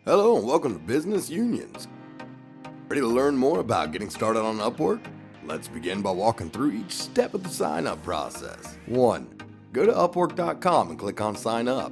Hello and welcome to Business Unions. Ready to learn more about getting started on Upwork? Let's begin by walking through each step of the sign-up process. 1. Go to Upwork.com and click on Sign Up.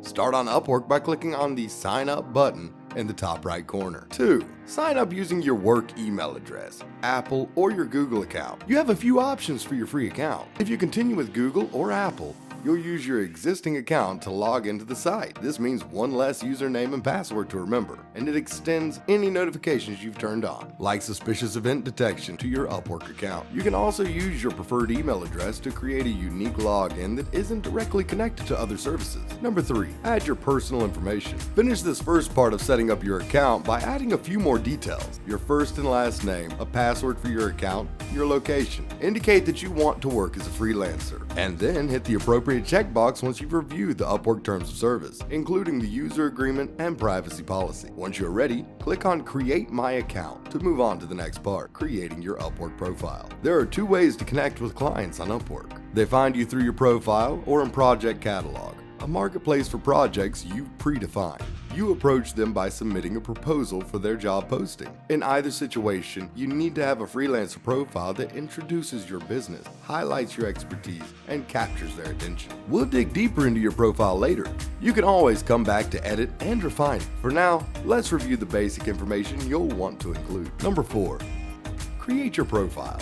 Start on Upwork by clicking on the Sign Up button in the top right corner. 2. Sign up using your work email address, Apple, or your Google account. You have a few options for your free account. If you continue with Google or Apple, you'll use your existing account to log into the site. This means one less username and password to remember, and it extends any notifications you've turned on, like suspicious event detection, to your Upwork account. You can also use your preferred email address to create a unique login that isn't directly connected to other services. Number 3, add your personal information. Finish this first part of setting up your account by adding a few more details: your first and last name, a password for your account, your location. Indicate that you want to work as a freelancer, and then hit the appropriate checkbox once you've reviewed the Upwork Terms of Service, including the user agreement and privacy policy. Once you're ready, click on Create My Account to move on to the next part, creating your Upwork profile. There are 2 ways to connect with clients on Upwork. They find you through your profile or in Project Catalog, a marketplace for projects you've predefined. You approach them by submitting a proposal for their job posting. In either situation, you need to have a freelancer profile that introduces your business, highlights your expertise, and captures their attention. We'll dig deeper into your profile later. You can always come back to edit and refine it. For now, let's review the basic information you'll want to include. Number 4, create your profile.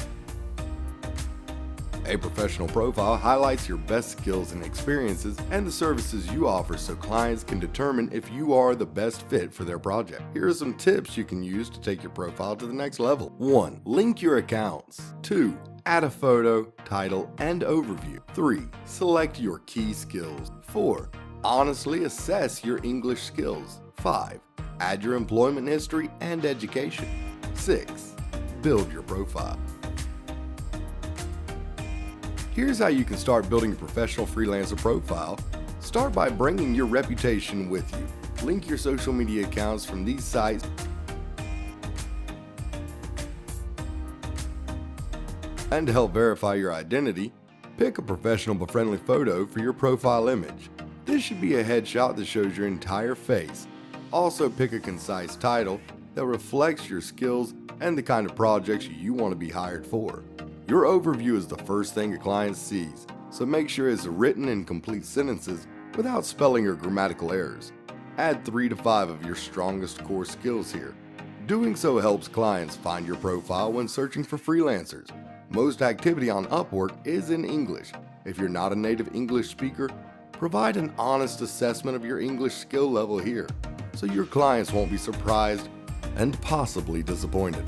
A professional profile highlights your best skills and experiences and the services you offer so clients can determine if you are the best fit for their project. Here are some tips you can use to take your profile to the next level. 1. Link your accounts. 2. Add a photo, title, and overview. 3. Select your key skills. 4. Honestly assess your English skills. 5. Add your employment history and education. 6. Build your profile. Here's how you can start building a professional freelancer profile. Start by bringing your reputation with you. Link your social media accounts from these sites and to help verify your identity, pick a professional but friendly photo for your profile image. This should be a headshot that shows your entire face. Also pick a concise title that reflects your skills and the kind of projects you want to be hired for. Your overview is the first thing a client sees, so make sure it's written in complete sentences without spelling or grammatical errors. Add 3 to 5 of your strongest core skills here. Doing so helps clients find your profile when searching for freelancers. Most activity on Upwork is in English. If you're not a native English speaker, provide an honest assessment of your English skill level here, so your clients won't be surprised and possibly disappointed.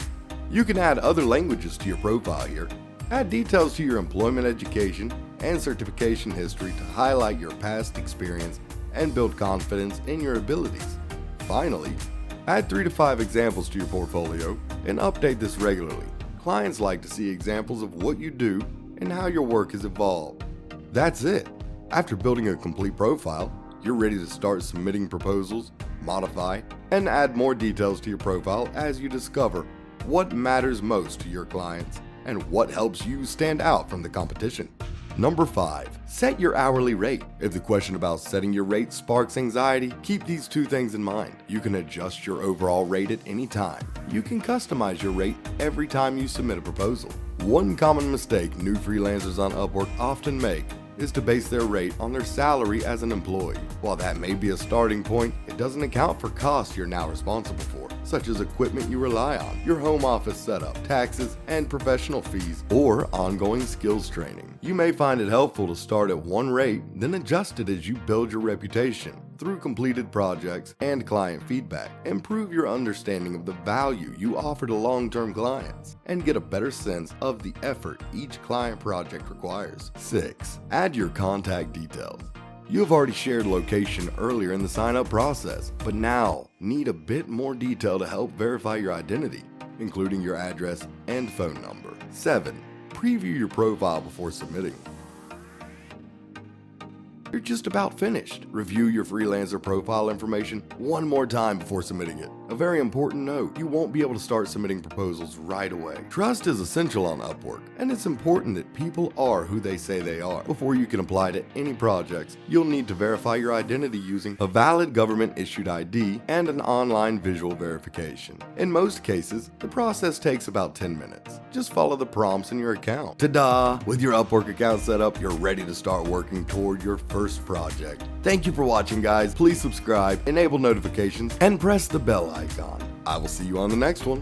You can add other languages to your profile here. Add details to your employment, education, and certification history to highlight your past experience and build confidence in your abilities. Finally, add 3 to 5 examples to your portfolio and update this regularly. Clients like to see examples of what you do and how your work has evolved. That's it. After building a complete profile, you're ready to start submitting proposals, modify, and add more details to your profile as you discover what matters most to your clients and what helps you stand out from the competition. Number 5, set your hourly rate. If the question about setting your rate sparks anxiety, keep these 2 things in mind. You can adjust your overall rate at any time. You can customize your rate every time you submit a proposal. One common mistake new freelancers on Upwork often make is to base their rate on their salary as an employee. While that may be a starting point, it doesn't account for costs you're now responsible for, such as equipment you rely on, your home office setup, taxes, and professional fees, or ongoing skills training. You may find it helpful to start at one rate, then adjust it as you build your reputation through completed projects and client feedback. Improve your understanding of the value you offer to long-term clients and get a better sense of the effort each client project requires. 6. Add your contact details. You have already shared location earlier in the sign-up process, but now need a bit more detail to help verify your identity, including your address and phone number. 7. Preview your profile before submitting. you're just about finished. Review your Freelancer profile information one more time before submitting it. A very important note, you won't be able to start submitting proposals right away. Trust is essential on Upwork, and it's important that people are who they say they are. Before you can apply to any projects, you'll need to verify your identity using a valid government-issued ID and an online visual verification. In most cases, the process takes about 10 minutes. Just follow the prompts in your account. Ta-da! With your Upwork account set up, you're ready to start working toward your first project. Thank you for watching, guys. Please subscribe, enable notifications, and press the bell icon. I will see you on the next one.